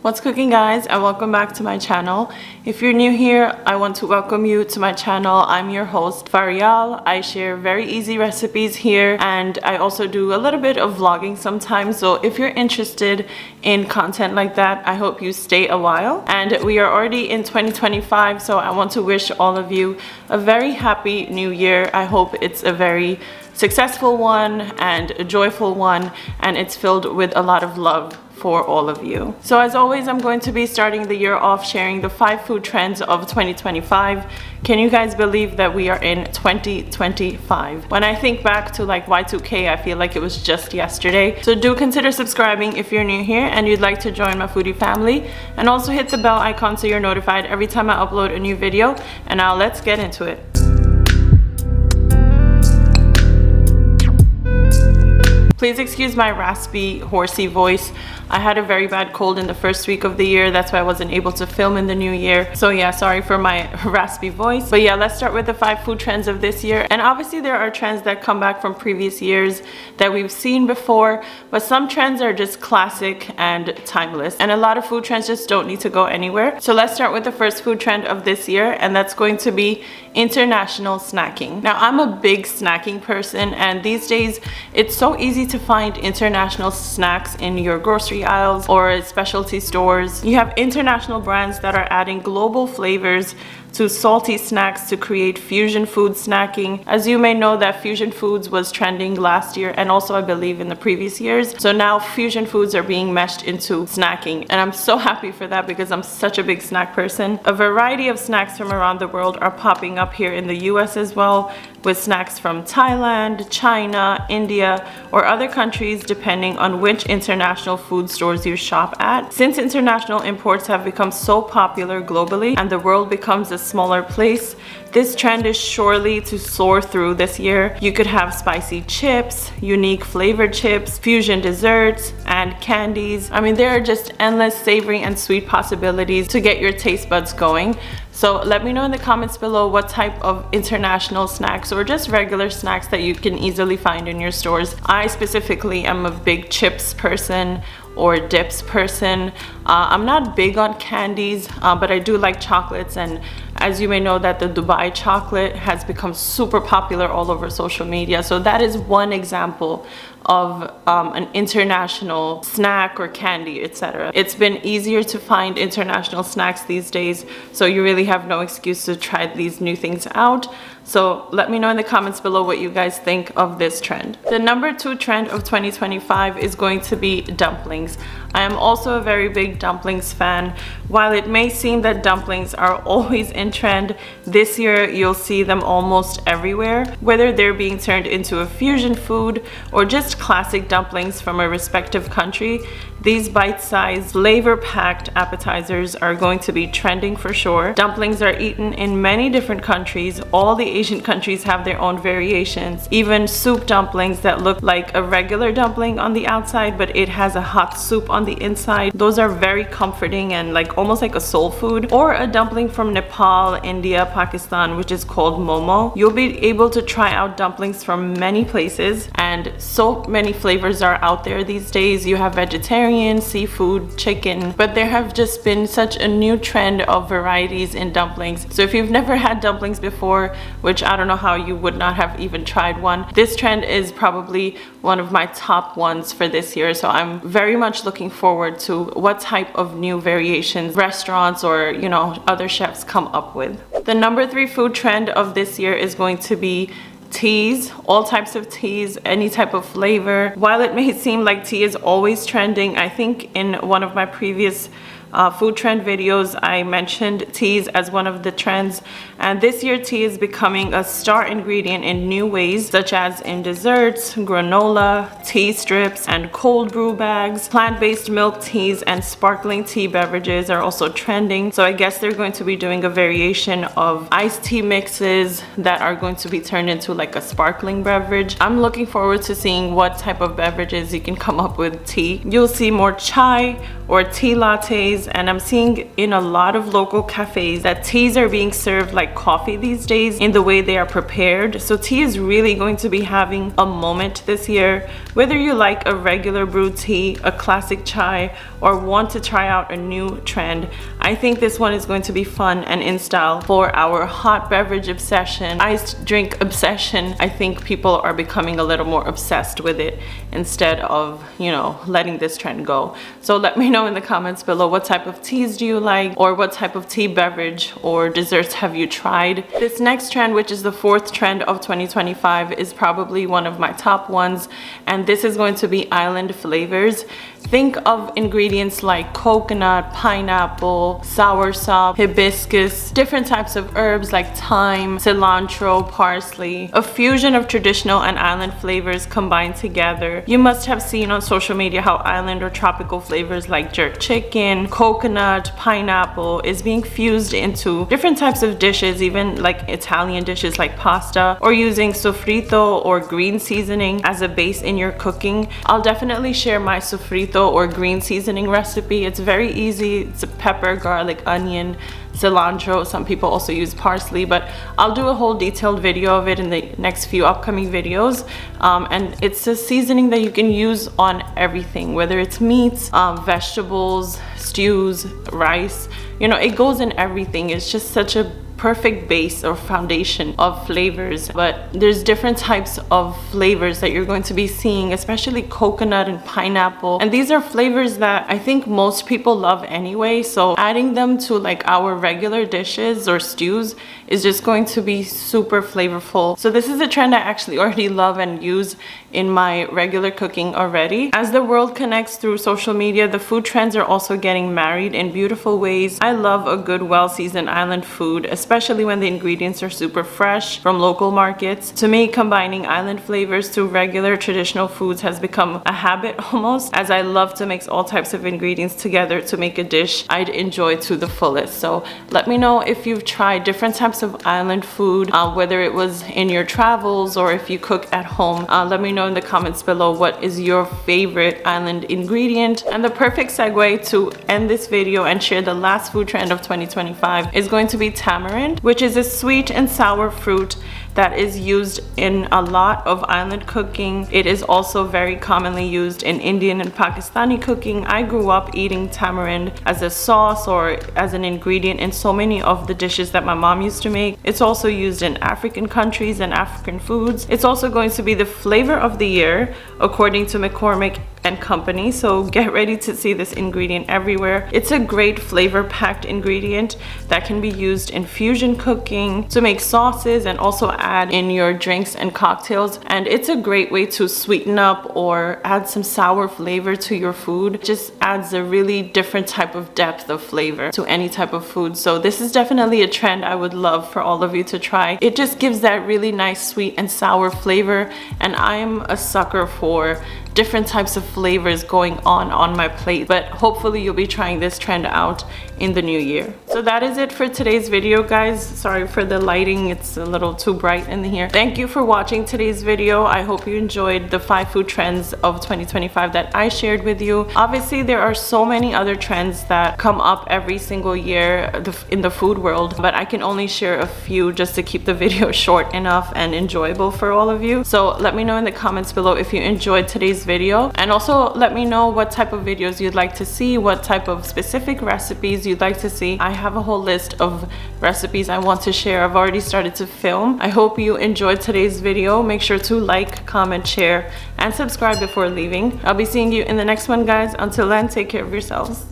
What's cooking, guys, and welcome back to my channel. If you're new here, I want to welcome you to my channel. I'm your host, Fariyal. I share very easy recipes here, and I also do a little bit of vlogging sometimes. So if you're interested in content like that, I hope you stay a while. And we are already in 2025, so I want to wish all of you a very happy new year. I hope it's a very successful one and a joyful one, and it's filled with a lot of love for all of you. So as always, I'm going to be starting the year off sharing the 5 food trends of 2025. Can you guys believe that we are in 2025? When I think back to like Y2K, I feel like it was just yesterday. So do consider subscribing if you're new here and you'd like to join my foodie family, and also hit the bell icon so you're notified every time I upload a new video. And now let's get into it. Please excuse my raspy, horsey voice. I had a very bad cold in the first week of the year. That's why I wasn't able to film in the new year. So yeah, sorry for my raspy voice. But yeah, let's start with the 5 food trends of this year. And obviously there are trends that come back from previous years that we've seen before, but some trends are just classic and timeless. And a lot of food trends just don't need to go anywhere. So let's start with the first food trend of this year, and that's going to be international snacking. Now, I'm a big snacking person, and these days it's so easy to find international snacks in your grocery aisles or specialty stores. You have international brands that are adding global flavors to salty snacks to create fusion food snacking. As you may know, that fusion foods was trending last year and also I believe in the previous years. So now fusion foods are being meshed into snacking, and I'm so happy for that because I'm such a big snack person. A variety of snacks from around the world are popping up here in the US as well, with snacks from Thailand, China, India, or other countries depending on which international food stores you shop at. Since international imports have become so popular globally and the world becomes a smaller place, this trend is surely to soar through this year. You could have spicy chips, unique flavored chips, fusion desserts, and candies. I mean, there are just endless savory and sweet possibilities to get your taste buds going. So let me know in the comments below what type of international snacks or just regular snacks that you can easily find in your stores. I specifically am a big chips person or dips person. I'm not big on candies, but I do like chocolates, and as you may know that the Dubai chocolate has become super popular all over social media. So that is one example of an international snack or candy, etc. It's been easier to find international snacks these days, so you really have no excuse to try these new things out. So let me know in the comments below what you guys think of this trend. The number 2 trend of 2025 is going to be dumplings. I am also a very big dumplings fan. While it may seem that dumplings are always in trend, this year you'll see them almost everywhere. Whether they're being turned into a fusion food or just classic dumplings from a respective country, these bite-sized, flavor-packed appetizers are going to be trending for sure. Dumplings are eaten in many different countries. All the Asian countries have their own variations. Even soup dumplings that look like a regular dumpling on the outside, but it has a hot soup on the inside. Those are very comforting and like almost like a soul food. Or a dumpling from Nepal, India, Pakistan, which is called momo. You'll be able to try out dumplings from many places, and so many flavors are out there these days. You have vegetarian, seafood, chicken, but there have just been such a new trend of varieties in dumplings. So if you've never had dumplings before, which I don't know how you would not have even tried one, this trend is probably one of my top ones for this year. So I'm very much looking forward to what type of new variations restaurants or, you know, other chefs come up with. The number 3 food trend of this year is going to be teas, all types of teas, any type of flavor. While it may seem like tea is always trending, I think in one of my previous food trend videos I mentioned teas as one of the trends, and this year tea is becoming a star ingredient in new ways, such as in desserts, granola, tea strips, and cold brew bags. Plant-based milk teas and sparkling tea beverages are also trending, so I guess they're going to be doing a variation of iced tea mixes that are going to be turned into like a sparkling beverage. I'm looking forward to seeing what type of beverages you can come up with tea. You'll see more chai or tea lattes cafes, and I'm seeing in a lot of local cafes that teas are being served like coffee these days in the way they are prepared. So tea is really going to be having a moment this year. Whether you like a regular brewed tea, a classic chai, or want to try out a new trend, I think this one is going to be fun and in style for our hot beverage obsession, iced drink obsession. I think people are becoming a little more obsessed with it instead of, you know, letting this trend go. So let me know in the comments below, what type of teas do you like, or what type of tea beverage or desserts have you tried? This next trend, which is the fourth trend of 2025, is probably one of my top ones, and this is going to be island flavors. Think of ingredients like coconut, pineapple, soursop, hibiscus, different types of herbs like thyme, cilantro, parsley, a fusion of traditional and island flavors combined together. You must have seen on social media how island or tropical flavors like jerk chicken, coconut, pineapple is being fused into different types of dishes, even like Italian dishes like pasta, or using sofrito or green seasoning as a base in your cooking. I'll definitely share my sofrito or green seasoning recipe. It's very easy. It's pepper, garlic, onion, cilantro. Some people also use parsley, but I'll do a whole detailed video of it in the next few upcoming videos. And it's a seasoning that you can use on everything, whether it's meats, vegetables, stews, rice. You know, it goes in everything. It's just such a perfect base or foundation of flavors. But there's different types of flavors that you're going to be seeing, especially coconut and pineapple, and these are flavors that I think most people love anyway, so adding them to like our regular dishes or stews is just going to be super flavorful. So this is a trend I actually already love and use in my regular cooking already. As the world connects through social media, the food trends are also getting married in beautiful ways. I love a good well-seasoned island food, especially when the ingredients are super fresh from local markets. To me, combining island flavors to regular traditional foods has become a habit almost, as I love to mix all types of ingredients together to make a dish I'd enjoy to the fullest. So let me know if you've tried different types of island food, whether it was in your travels or if you cook at home. Let me know in the comments below what is your favorite island ingredient. And the perfect segue to end this video and share the last food trend of 2025 is going to be tamarind, which is a sweet and sour fruit that is used in a lot of island cooking. It is also very commonly used in Indian and Pakistani cooking. I grew up eating tamarind as a sauce or as an ingredient in so many of the dishes that my mom used to make. It's also used in African countries and African foods. It's also going to be the flavor of the year according to McCormick and Company, so get ready to see this ingredient everywhere. It's a great flavor packed ingredient that can be used in fusion cooking to make sauces and also add in your drinks and cocktails, and it's a great way to sweeten up or add some sour flavor to your food. It just adds a really different type of depth of flavor to any type of food. So this is definitely a trend I would love for all of you to try. It just gives that really nice sweet and sour flavor, and I'm a sucker for different types of flavors going on my plate. But hopefully you'll be trying this trend out in the new year. So that is it for today's video, guys. Sorry for the lighting, it's a little too bright in here. Thank you for watching today's video. I hope you enjoyed the 5 food trends of 2025 that I shared with you. Obviously there are so many other trends that come up every single year in the food world, but I can only share a few just to keep the video short enough and enjoyable for all of you. So let me know in the comments below if you enjoyed today's video, and also let me know what type of videos you'd like to see, what type of specific recipes you'd like to see. I have a whole list of recipes I want to share. I've already started to film. I hope you enjoyed today's video. Make sure to like, comment, share, and subscribe before leaving. I'll be seeing you in the next one, guys. Until then, take care of yourselves.